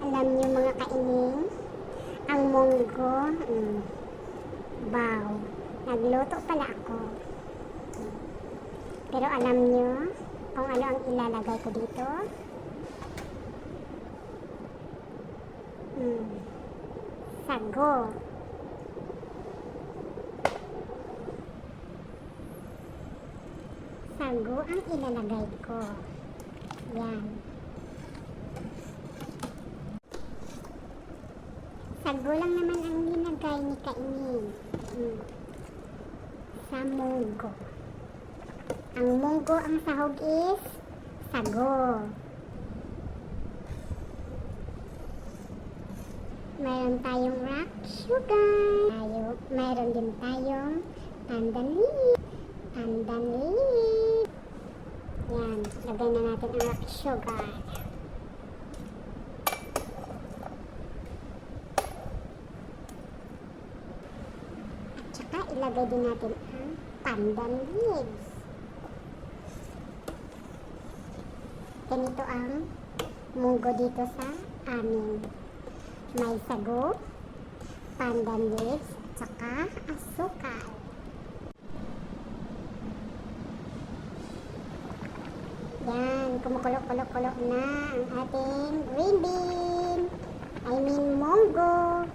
Alam niyo mga kaining, ang munggo, wow, nagluto pala ako. Pero alam niyo kung ano ang ilalagay ko dito? Sago. Sago ang ilalagay ko. Yan. Sago lang naman ang linagay ni Kainin. Sa munggo. Ang munggo, ang sahog is sago. Mayroon tayong rock sugar. Mayroon din tayong pandan leaf. Pandan leaf. Yan. Lagay na natin ang rock sugar. At saka ilagay din natin ang pandan leaves. Ganito ang munggo dito sa amin. May sago, pandan leaves, at saka asukal. Yan, kumukulo-kulo-kulo na ang ating green bean. I mean munggo.